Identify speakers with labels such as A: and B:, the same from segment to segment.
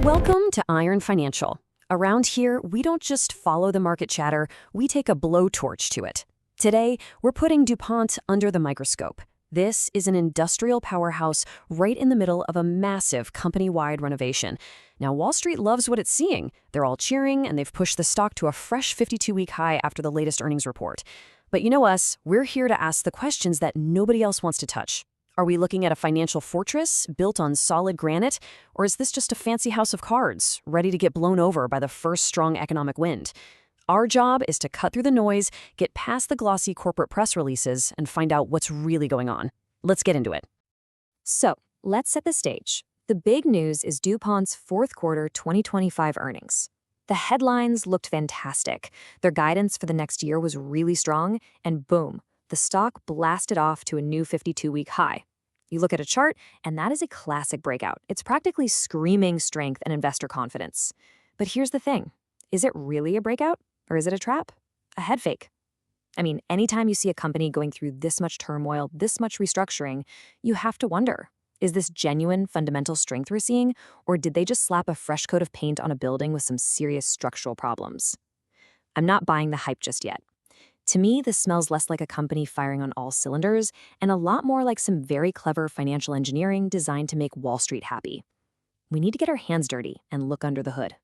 A: Welcome to Iron Financial. Around here, we don't just follow the market chatter, we take a blowtorch to it. Today, we're putting DuPont under the microscope. This is an industrial powerhouse right in the middle of a massive company-wide renovation. Now, Wall Street loves what it's seeing. They're all cheering, and they've pushed the stock to a fresh 52-week high after the latest earnings report. But you know us, we're here to ask the questions that nobody else wants to touch. Are we looking at a financial fortress built on solid granite, or is this just a fancy house of cards, ready to get blown over by the first strong economic wind? Our job is to cut through the noise, get past the glossy corporate press releases, and find out what's really going on. Let's get into it.
B: So, let's set the stage. The big news is DuPont's fourth quarter 2025 earnings. The headlines looked fantastic. Their guidance for the next year was really strong, and boom, the stock blasted off to a new 52-week high. You look at a chart, and that is a classic breakout. It's practically screaming strength and investor confidence. But here's the thing. Is it really a breakout, or is it a trap? A head fake? I mean, anytime you see a company going through this much turmoil, this much restructuring, you have to wonder, is this genuine fundamental strength we're seeing, or did they just slap a fresh coat of paint on a building with some serious structural problems? I'm not buying the hype just yet. To me, this smells less like a company firing on all cylinders and a lot more like some very clever financial engineering designed to make Wall Street happy. We need to get our hands dirty and look under the hood.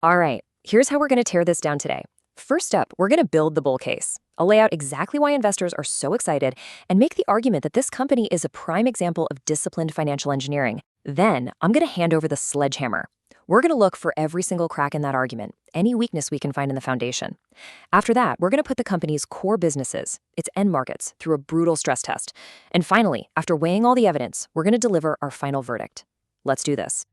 B: All right, here's how we're going to tear this down today. First up, we're going to build the bull case. I'll lay out exactly why investors are so excited and make the argument that this company is a prime example of disciplined financial engineering. Then, I'm going to hand over the sledgehammer. We're going to look for every single crack in that argument, any weakness we can find in the foundation. After that, we're going to put the company's core businesses, its end markets, through a brutal stress test. And finally, after weighing all the evidence, we're going to deliver our final verdict. Let's do this.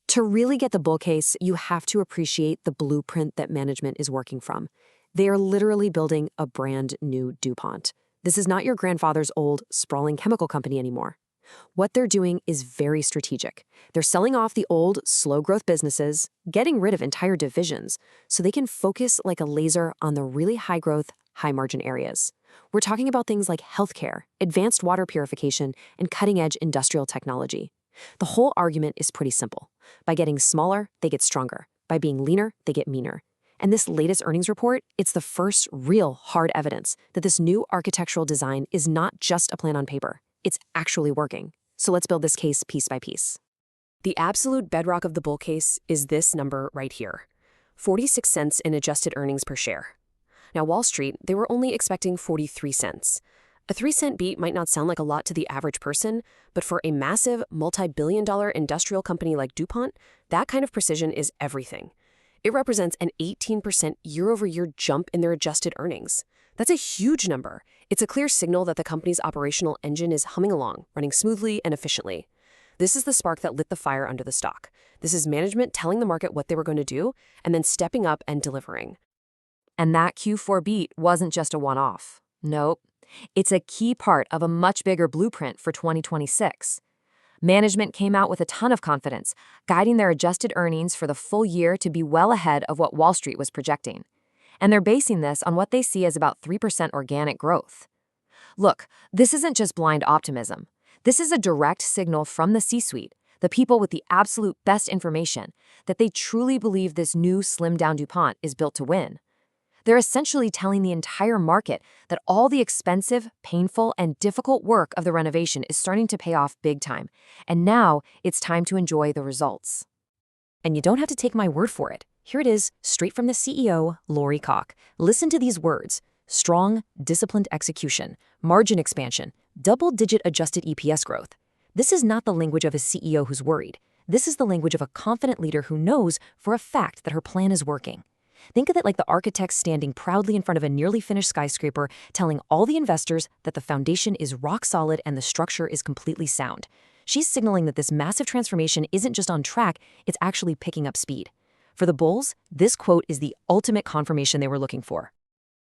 B: To really get the bull case, you have to appreciate the blueprint that management is working from. They are literally building a brand new DuPont. This is not your grandfather's old, sprawling chemical company anymore. What they're doing is very strategic. They're selling off the old, slow-growth businesses, getting rid of entire divisions, so they can focus like a laser on the really high-growth, high-margin areas. We're talking about things like healthcare, advanced water purification, and cutting-edge industrial technology. The whole argument is pretty simple. By getting smaller, they get stronger. By being leaner, they get meaner. And this latest earnings report, it's the first real hard evidence that this new architectural design is not just a plan on paper. It's actually working. So let's build this case piece by piece.
A: The absolute bedrock of the bull case is this number right here, 46 cents in adjusted earnings per share. Now, Wall Street, they were only expecting 43 cents. A 3-cent beat might not sound like a lot to the average person, but for a massive, multi-billion-dollar industrial company like DuPont, that kind of precision is everything. It represents an 18% year-over-year jump in their adjusted earnings. That's a huge number. It's a clear signal that the company's operational engine is humming along, running smoothly and efficiently. This is the spark that lit the fire under the stock. This is management telling the market what they were going to do and then stepping up and delivering.
B: And that Q4 beat wasn't just a one-off. Nope. It's a key part of a much bigger blueprint for 2026. Management came out with a ton of confidence, guiding their adjusted earnings for the full year to be well ahead of what Wall Street was projecting. And they're basing this on what they see as about 3% organic growth. Look, this isn't just blind optimism. This is a direct signal from the C-suite, the people with the absolute best information, that they truly believe this new slimmed-down DuPont is built to win. They're essentially telling the entire market that all the expensive, painful, and difficult work of the renovation is starting to pay off big time, and now it's time to enjoy the results. And you don't have to take my word for it. Here it is, straight from the CEO, Lori Koch. Listen to these words: strong, disciplined execution, margin expansion, double-digit adjusted EPS growth. This is not the language of a CEO who's worried. This is the language of a confident leader who knows for a fact that her plan is working. Think of it like the architect standing proudly in front of a nearly finished skyscraper, telling all the investors that the foundation is rock solid and the structure is completely sound. She's signaling that this massive transformation isn't just on track, it's actually picking up speed. For the bulls, this quote is the ultimate confirmation they were looking for.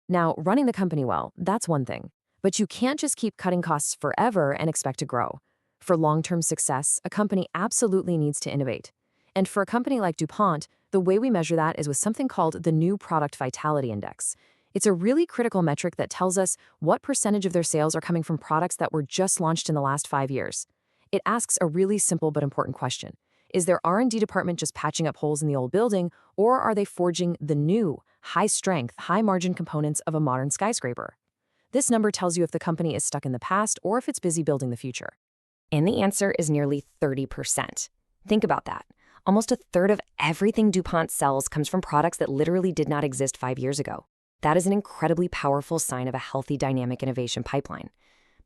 B: Now, running the company well, that's one thing. But you can't just keep cutting costs forever and expect to grow. For long-term success, a company absolutely needs to innovate. And for a company like DuPont, the way we measure that is with something called the New Product Vitality Index. It's a really critical metric that tells us what percentage of their sales are coming from products that were just launched in the last 5 years. It asks a really simple but important question.
A: Is their R&D department just patching up holes in the old building, or are they forging the new, high-strength, high-margin components of a modern skyscraper? This number tells you if the company is stuck in the past or if it's busy building the future. And the answer is nearly 30%. Think about that. Almost a third of everything DuPont sells comes from products that literally did not exist 5 years ago. That is an incredibly powerful sign of a healthy, dynamic innovation pipeline.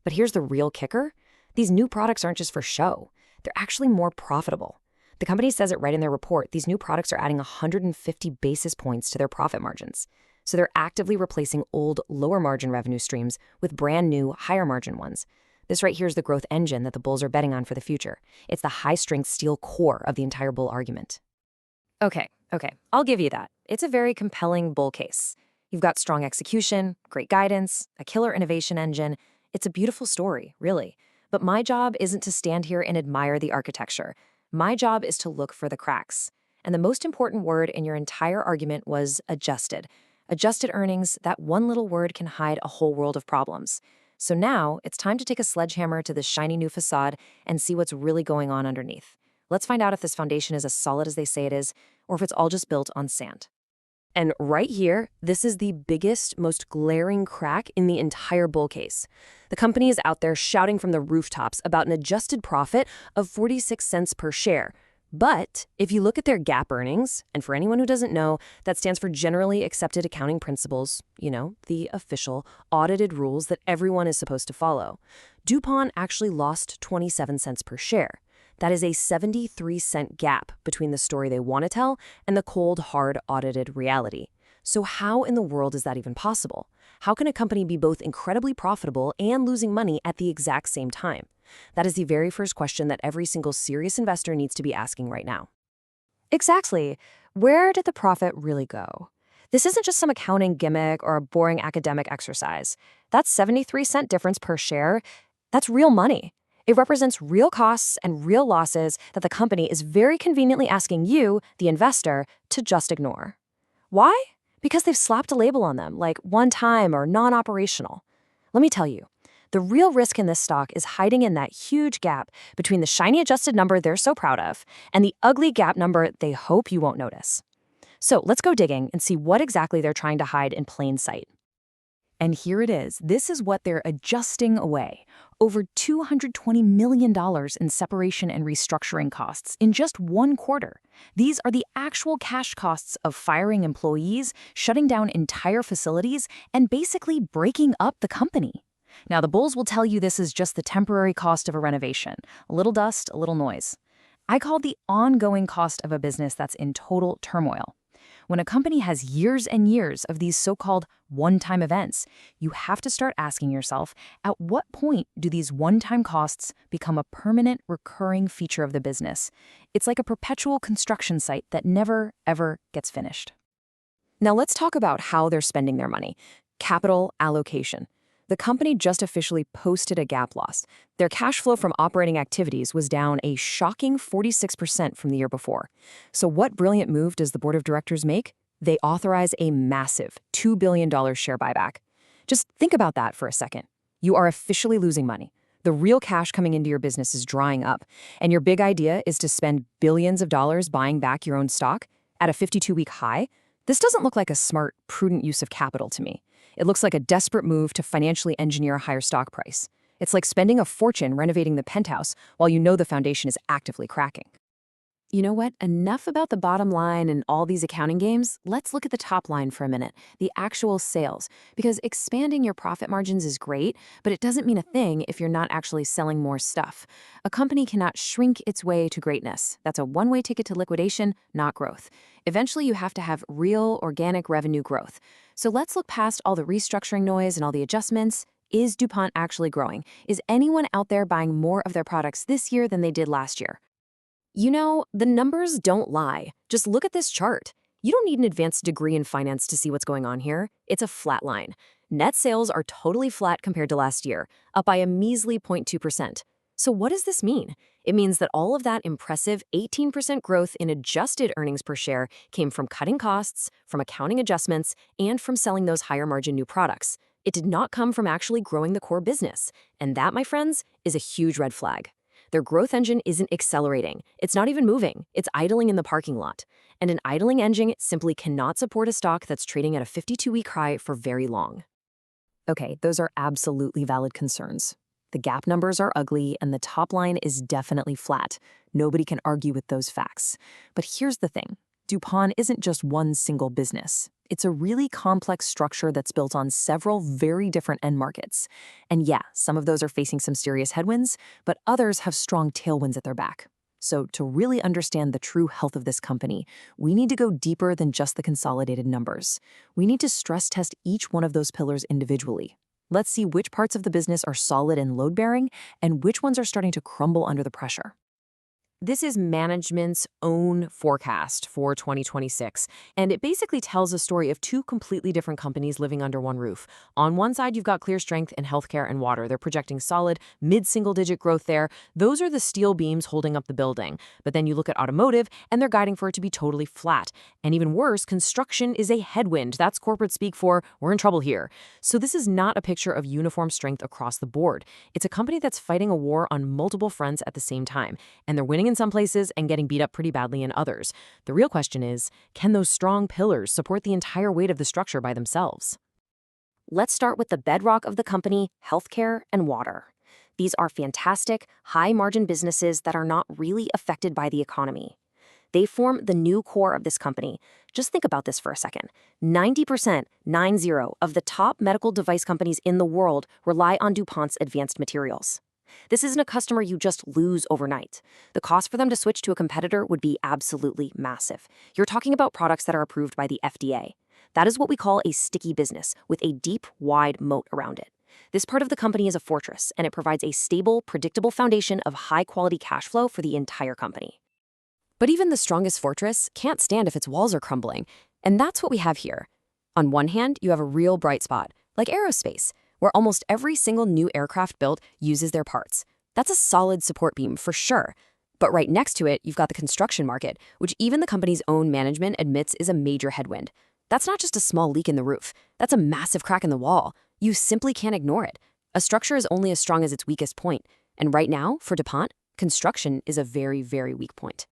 A: But here's the real kicker. These new products aren't just for show. They're actually more profitable. The company says it right in their report. These new products are adding 150 basis points to their profit margins. So they're actively replacing old, lower margin revenue streams with brand new, higher margin ones. This right here is the growth engine that the bulls are betting on for the future. It's the high-strength steel core of the entire bull argument. Okay, I'll give you that. It's a very compelling bull case. You've got strong execution, great guidance, a killer innovation engine. It's a beautiful story, really. But my job isn't to stand here and admire the architecture. My job is to look for the cracks. And the most important word in your entire argument was adjusted. Adjusted earnings, that one little word can hide a whole world of problems. So now it's time to take a sledgehammer to this shiny new facade and see what's really going on underneath. Let's find out if this foundation is as solid as they say it is, or if it's all just built on sand. And right here, this is the biggest, most glaring crack in the entire bull case. The company is out there shouting from the rooftops about an adjusted profit of 46 cents per share. But if you look at their GAAP earnings, and for anyone who doesn't know, that stands for Generally Accepted Accounting Principles, the official, audited rules that everyone is supposed to follow, DuPont actually lost 27 cents per share. That is a 73-cent gap between the story they want to tell and the cold, hard, audited reality. So how in the world is that even possible? How can a company be both incredibly profitable and losing money at the exact same time? That is the very first question that every single serious investor needs to be asking right now.
B: Exactly. Where did the profit really go? This isn't just some accounting gimmick or a boring academic exercise. That 73-cent difference per share, that's real money. It represents real costs and real losses that the company is very conveniently asking you, the investor, to just ignore. Why? Because they've slapped a label on them, like one-time or non-operational. Let me tell you, the real risk in this stock is hiding in that huge gap between the shiny adjusted number they're so proud of and the ugly GAAP number they hope you won't notice. So let's go digging and see what exactly they're trying to hide in plain sight.
C: And here it is. This is what they're adjusting away. Over $220 million in separation and restructuring costs in just one quarter. These are the actual cash costs of firing employees, shutting down entire facilities, and basically breaking up the company. Now, the bulls will tell you this is just the temporary cost of a renovation. A little dust, a little noise. I call it the ongoing cost of a business that's in total turmoil. When a company has years and years of these so-called one-time events, you have to start asking yourself, at what point do these one-time costs become a permanent, recurring feature of the business? It's like a perpetual construction site that never, ever gets finished.
A: Now let's talk about how they're spending their money. Capital allocation. The company just officially posted a GAAP loss. Their cash flow from operating activities was down a shocking 46% from the year before. So what brilliant move does the board of directors make? They authorize a massive $2 billion share buyback. Just think about that for a second. You are officially losing money. The real cash coming into your business is drying up, and your big idea is to spend billions of dollars buying back your own stock at a 52-week high. This doesn't look like a smart, prudent use of capital to me. It looks like a desperate move to financially engineer a higher stock price. It's like spending a fortune renovating the penthouse while you know the foundation is actively cracking. You know what? Enough about the bottom line and all these accounting games. Let's look at the top line for a minute, the actual sales. Because expanding your profit margins is great, but it doesn't mean a thing if you're not actually selling more stuff. A company cannot shrink its way to greatness. That's a one-way ticket to liquidation, not growth. Eventually, you have to have real, organic revenue growth. So let's look past all the restructuring noise and all the adjustments. Is DuPont actually growing? Is anyone out there buying more of their products this year than they did last year? You know, the numbers don't lie. Just look at this chart. You don't need an advanced degree in finance to see what's going on here. It's a flat line. Net sales are totally flat compared to last year, up by a measly 0.2%. So what does this mean? It means that all of that impressive 18% growth in adjusted earnings per share came from cutting costs, from accounting adjustments, and from selling those higher margin new products. It did not come from actually growing the core business. And that, my friends, is a huge red flag. Their growth engine isn't accelerating. It's not even moving. It's idling in the parking lot. And an idling engine simply cannot support a stock that's trading at a 52-week high for very long.
B: Okay, those are absolutely valid concerns. The gap numbers are ugly, and the top line is definitely flat. Nobody can argue with those facts. But here's the thing. DuPont isn't just one single business. It's a really complex structure that's built on several very different end markets. And yeah, some of those are facing some serious headwinds, but others have strong tailwinds at their back. So to really understand the true health of this company, we need to go deeper than just the consolidated numbers. We need to stress test each one of those pillars individually. Let's see which parts of the business are solid and load-bearing, and which ones are starting to crumble under the pressure.
A: This is management's own forecast for 2026, and it basically tells a story of two completely different companies living under one roof. On one side, you've got clear strength in healthcare and water. They're projecting solid, mid-single-digit growth there. Those are the steel beams holding up the building. But then you look at automotive, and they're guiding for it to be totally flat. And even worse, construction is a headwind. That's corporate speak for, we're in trouble here. So this is not a picture of uniform strength across the board. It's a company that's fighting a war on multiple fronts at the same time, and they're winning in some places and getting beat up pretty badly in others. The real question is, can those strong pillars support the entire weight of the structure by themselves?
B: Let's start with the bedrock of the company, healthcare and water. These are fantastic, high-margin businesses that are not really affected by the economy. They form the new core of this company. Just think about this for a second. 90%, 90, of the top medical device companies in the world rely on DuPont's advanced materials. This isn't a customer you just lose overnight. The cost for them to switch to a competitor would be absolutely massive. You're talking about products that are approved by the FDA. That is what we call a sticky business, with a deep, wide moat around it. This part of the company is a fortress, and it provides a stable, predictable foundation of high-quality cash flow for the entire company.
A: But even the strongest fortress can't stand if its walls are crumbling. And that's what we have here. On one hand, you have a real bright spot, like aerospace, where almost every single new aircraft built uses their parts. That's a solid support beam for sure. But right next to it, you've got the construction market, which even the company's own management admits is a major headwind. That's not just a small leak in the roof. That's a massive crack in the wall. You simply can't ignore it. A structure is only as strong as its weakest point. And right now, for DuPont, construction is a very, very weak point.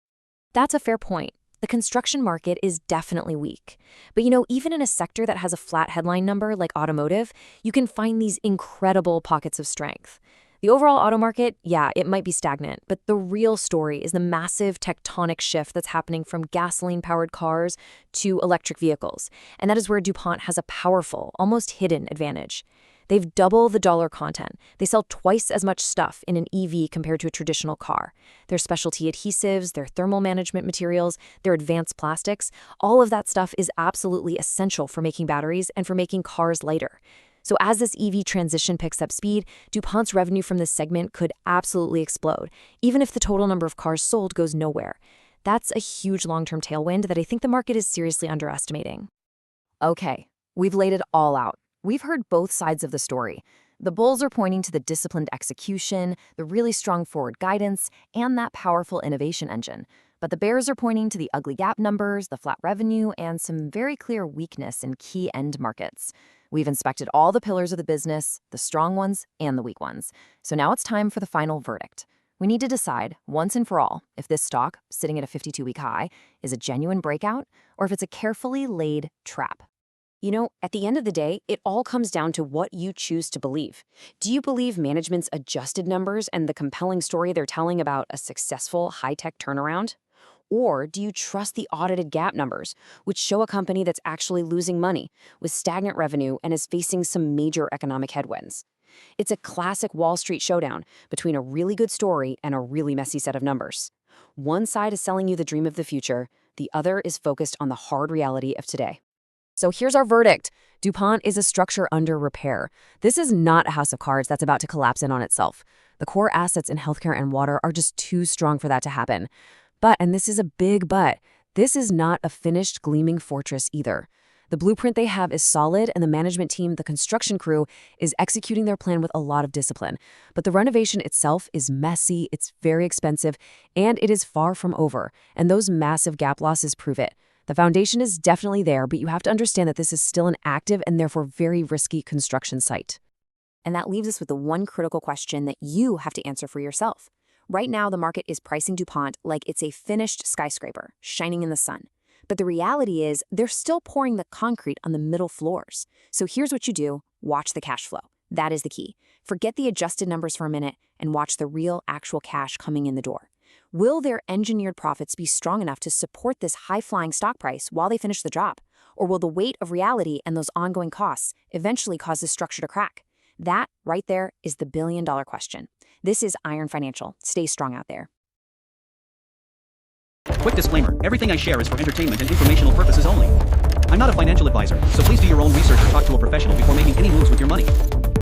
B: That's a fair point. The construction market is definitely weak. But even in a sector that has a flat headline number like automotive, you can find these incredible pockets of strength. The overall auto market, yeah, it might be stagnant, but the real story is the massive tectonic shift that's happening from gasoline-powered cars to electric vehicles. And that is where DuPont has a powerful, almost hidden advantage. They've double the dollar content. They sell twice as much stuff in an EV compared to a traditional car. Their specialty adhesives, their thermal management materials, their advanced plastics, all of that stuff is absolutely essential for making batteries and for making cars lighter. So as this EV transition picks up speed, DuPont's revenue from this segment could absolutely explode, even if the total number of cars sold goes nowhere. That's a huge long-term tailwind that I think the market is seriously underestimating.
C: Okay, we've laid it all out. We've heard both sides of the story. The bulls are pointing to the disciplined execution, the really strong forward guidance, and that powerful innovation engine. But the bears are pointing to the ugly gap numbers, the flat revenue, and some very clear weakness in key end markets. We've inspected all the pillars of the business, the strong ones and the weak ones. So now it's time for the final verdict. We need to decide, once and for all, if this stock, sitting at a 52-week high, is a genuine breakout or if it's a carefully laid trap.
A: At the end of the day, it all comes down to what you choose to believe. Do you believe management's adjusted numbers and the compelling story they're telling about a successful high-tech turnaround? Or do you trust the audited gap numbers, which show a company that's actually losing money, with stagnant revenue and is facing some major economic headwinds? It's a classic Wall Street showdown between a really good story and a really messy set of numbers. One side is selling you the dream of the future, the other is focused on the hard reality of today. So here's our verdict. DuPont is a structure under repair. This is not a house of cards that's about to collapse in on itself. The core assets in healthcare and water are just too strong for that to happen. But, and this is a big but, this is not a finished gleaming fortress either. The blueprint they have is solid, and the management team, the construction crew, is executing their plan with a lot of discipline. But the renovation itself is messy, it's very expensive, and it is far from over. And those massive gap losses prove it. The foundation is definitely there, but you have to understand that this is still an active and therefore very risky construction site.
B: And that leaves us with the one critical question that you have to answer for yourself.
A: Right now, the market is pricing DuPont like it's a finished skyscraper, shining in the sun. But the reality is, they're still pouring the concrete on the middle floors. So here's what you do. Watch the cash flow. That is the key. Forget the adjusted numbers for a minute and watch the real, actual cash coming in the door. Will their engineered profits be strong enough to support this high-flying stock price while they finish the job? Or will the weight of reality and those ongoing costs eventually cause the structure to crack? That, right there, is the billion-dollar question. This is Iron Financial. Stay strong out there.
D: Quick disclaimer, everything I share is for entertainment and informational purposes only. I'm not a financial advisor, so please do your own research or talk to a professional before making any moves with your money.